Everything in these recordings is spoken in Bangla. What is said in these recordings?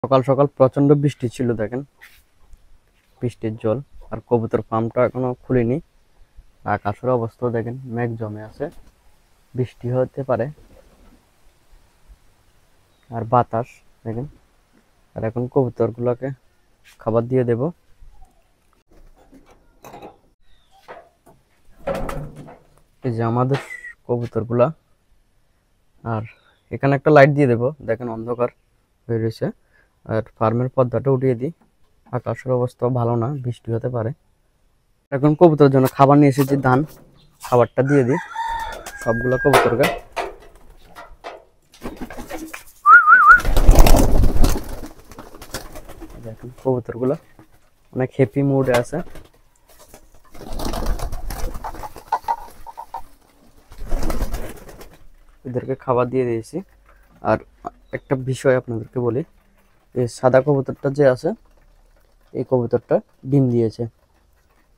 সকাল সকাল প্রচন্ড বৃষ্টি ছিল, দেখেন বৃষ্টির জল। আর কবুতর ফার্মটা এখনো খুলিনি। আকাশের অবস্থা দেখেন, মেঘ জমে আছে, বৃষ্টি হতে পারে। আর বাতাস দেখেন। আর এখন কবুতর গুলাকে খাবার দিয়ে দেব। এই যে আমাদের কবুতর গুলা। আর এখানে একটা লাইট দিয়ে দেব, দেখেন অন্ধকার হয়ে রয়েছে। আর ফার্মের পর্দাটা উঠিয়ে দিই। আকাশের অবস্থা ভালো না, বৃষ্টি হতে পারে। এখন কবুতরের জন্য খাবার নিয়ে এসেছি, ধান। খাবারটা দিয়ে দিই সবগুলো কবুতরকে। দেখেন কবুতরগুলো অনেক হ্যাপি মুডে আছে। এদেরকে খাবার দিয়ে দিয়েছি। আর একটা বিষয় আপনাদেরকে বলি, এই সাদা কবুতরটা যে আছে, এই কবুতরটা ডিম দিয়েছে।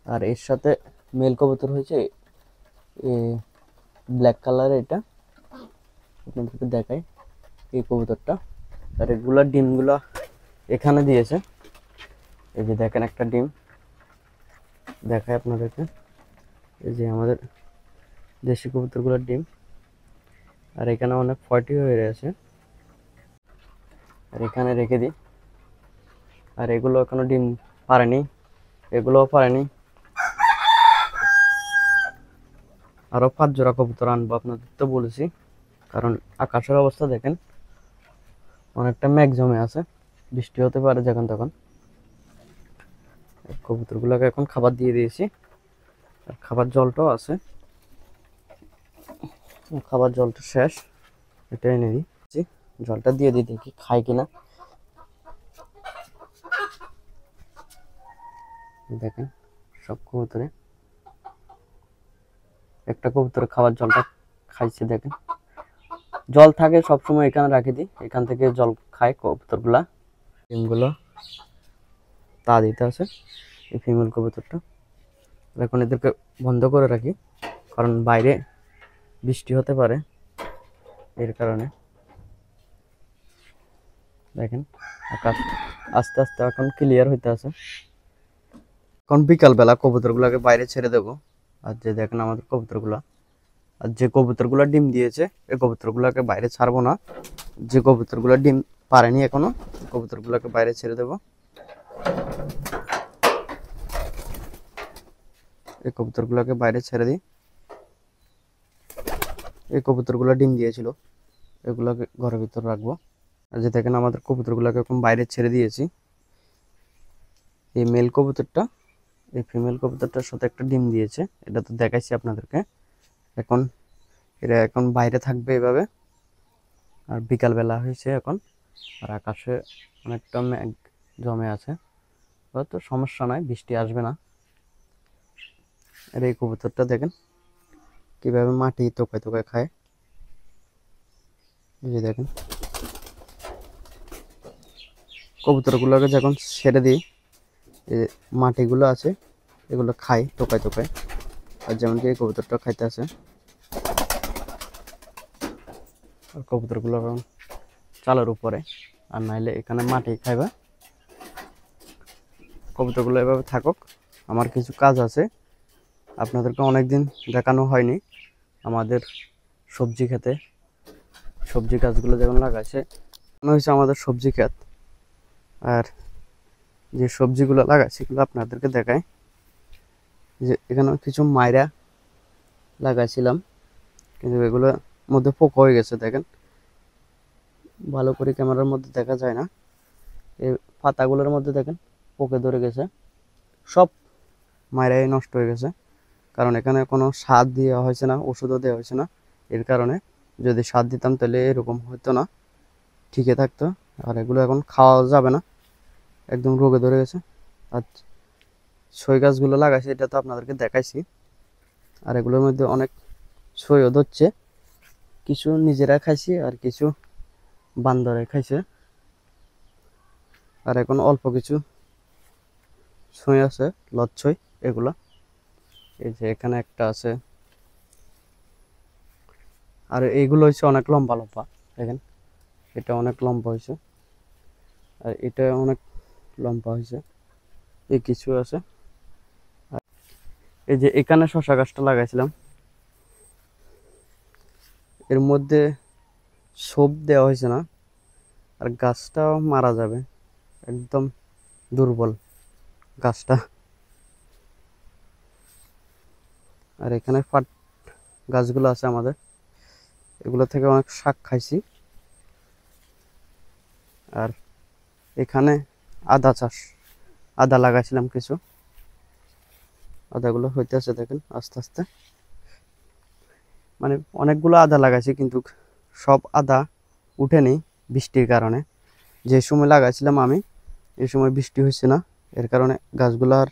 আর এর সাথে মেল কবুতর হয়েছে ব্ল্যাক কালারের, এটা আপনাদেরকে দেখাই, এই কবুতরটা। আর এগুলা ডিমগুলা এখানে দিয়েছে। এই যে দেখেন একটা ডিম দেখায় আপনাদেরকে, এই যে আমাদের দেশি কবুতরগুলোর ডিম। আর এখানে অনেক ফয়টি হয়ে রয়েছে। আর এখানে রেখে দিই। আর এগুলো এখনো ডিম পারেনি, এগুলোও পারেনি। আরো 5 জোড়া কবুতর আনবো, আপনাদের তো বলেছি। কারণ আকাশের অবস্থা দেখেন, অনেকটা মেঘ জমে আছে, বৃষ্টি হতে পারে যখন তখন। কবুতরগুলোকে এখন খাবার দিয়ে দিয়েছি। আর খাবার জলটাও আছে, খাবার জলটা শেষ, এটা এনে দিচ্ছি। জলটা দিয়ে দিই, দেখি খাই কিনা। দেখেন সব কবুতরে, একটা কবুতর খাবার জলটা খাইছে। দেখেন জল থাকে সবসময়, এখানে রাখি দিই, এখান থেকে জল খায় কবুতরগুলা। ডিমগুলো তা দিতে আছে এই ফিমেল কবুতরটা। এখন এদেরকে বন্ধ করে রাখি, কারণ বাইরে বৃষ্টি হতে পারে, এর কারণে। দেখেন আকাশ আস্তে আস্তে এখন ক্লিয়ার হইতে আছে। এখন বিকালবেলা কবুতরগুলোকে বাইরে ছেড়ে দেবো। আর যে দেখেন আমাদের কবুতরগুলা, আর যে কবুতরগুলো ডিম দিয়েছে, এই কবুতরগুলোকে বাইরে ছাড়বো না। যে কবুতরগুলো ডিম পারেনি এখনো, কবুতরগুলোকে বাইরে ছেড়ে দেবো। এই কবুতরগুলোকে বাইরে ছেড়ে দিই। এই কবুতরগুলো ডিম দিয়েছিল, এগুলোকে ঘরের ভিতর রাখবো। আর যে দেখেন আমাদের কবুতরগুলোকে এখন বাইরে ছেড়ে দিয়েছি। এই মেল কবুতরটা এই ফিমেল কবুতরটার সাথে একটা ডিম দিয়েছে, এটা তো দেখাইছি আপনাদেরকে। এখন এরা এখন বাইরে থাকবে এভাবে। আর বিকালবেলা হয়েছে এখন, আর আকাশে অনেকটা মেঘ জমে আছে, হয়তো সমস্যা নাই, বৃষ্টি আসবে না। আর এই কবুতরটা দেখেন কিভাবে মাটি তোকায় তোকায় খায়। এই যে দেখেন কবুতরগুলোকে যখন ছেড়ে দিই, এই মাটিগুলো আছে এগুলো খায় টোকায় টোকায়। আর যেমন কি এই কবুতরটা খাইতে আছে। আর কবুতরগুলো এখন চালের উপরে, আর নাইলে এখানে মাটি খাইবা। কবুতরগুলো এভাবে থাকুক, আমার কিছু কাজ আছে, আপনাদেরকে অনেকদিন দেখানো হয়নি। আমাদের সবজি খেতে, সবজি গাছগুলো যখন লাগাইছে, মনে হয়েছে আমাদের সবজি ক্ষেত। আর যে সবজিগুলো লাগাইছে সেগুলো আপনাদেরকে দেখায়। যে এখানে কিছু মাইরা লাগাইছিলাম, কিন্তু এগুলোর মধ্যে পোকা হয়ে গেছে। দেখেন ভালো করে ক্যামেরার মধ্যে দেখা যায় না, এই পাতাগুলোর মধ্যে দেখেন পোকে ধরে গেছে, সব মাইরাই নষ্ট হয়ে গেছে। কারণ এখানে কোনো সার দেওয়া হয়েছে না, ওষুধও দেওয়া হয়েছে না। এর কারণে যদি সার দিতাম তাহলে এরকম হতো না, ঠিকই থাকতো। আর এগুলো এখন খাওয়া যাবে না, একদম রোগে ধরে গেছে। আর ছই গাছগুলো লাগাইছে এটা তো আপনাদেরকে দেখাইছি। আর এগুলোর মধ্যে অনেক ছইও ধরছে, কিছু নিজেরা খাইছি আর কিছু বান্দরে খাইছে। আর এখন অল্প কিছু ছই আছে, লচ্ছই এগুলা। এই যে এখানে একটা আছে। আর এইগুলো হচ্ছে অনেক লম্বা লম্বা, দেখেন এটা অনেক লম্বা হয়েছে। আর এটা অনেক লম্বা হয়েছে, এই কিছু আছে। আর এই যে এখানে শশা গাছটা লাগাইছিলাম, এর মধ্যে ছোপ দেওয়া হয়েছে না, আর গাছটাও মারা যাবে, একদম দুর্বল গাছটা। আর এখানে পাট গাছগুলো আছে আমাদের, এগুলো থেকে অনেক শাক খাইছি। আর এখানে আদা চাষ, আদা লাগাইছিলাম কিছু, আদাগুলো হইতেছে দেখেন আস্তে আস্তে। মানে অনেকগুলো আদা লাগাইছি, কিন্তু সব আদা উঠেনি বৃষ্টির কারণে। যে সময় লাগাইছিলাম আমি, এই সময় বৃষ্টি হয়েছে না, এর কারণে গাছগুলো আর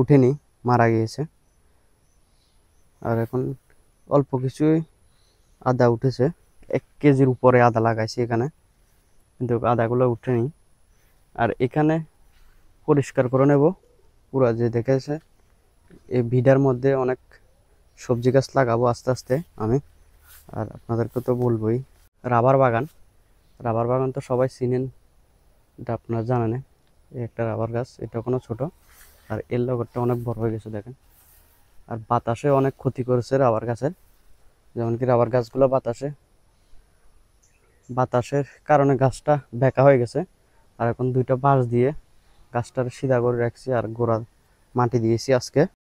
উঠেনি, মারা গিয়েছে। আর এখন অল্প কিছুই আদা উঠেছে, 1 কেজির উপরে আদা লাগাইছি এখানে, কিন্তু আদাগুলো উঠেনি। আর এখানে পরিষ্কার করে নেব পুরা, যে দেখেছে এই ভিডার মধ্যে অনেক সবজি গাছ লাগাবো আস্তে আস্তে আমি। আর আপনাদেরকে তো বলবোই, রাবার বাগান, রাবার বাগান তো সবাই চিনেন, এটা আপনারা জানেন। এই একটা রাবার গাছ, এটা কোনো ছোট, আর এর লগরটা অনেক বড় হয়ে গেছে দেখেন। আর বাতাসে অনেক ক্ষতি করেছে রাবার গাছের, যেমন কি রাবার গাছগুলো বাতাসের কারণে গাছটা বেঁকা হয়ে গেছে। আর এখন 2টা বাঁশ দিয়ে গাছটার সিধা করে রাখছি, আর গোড়া মাটি দিয়েছি আজকে।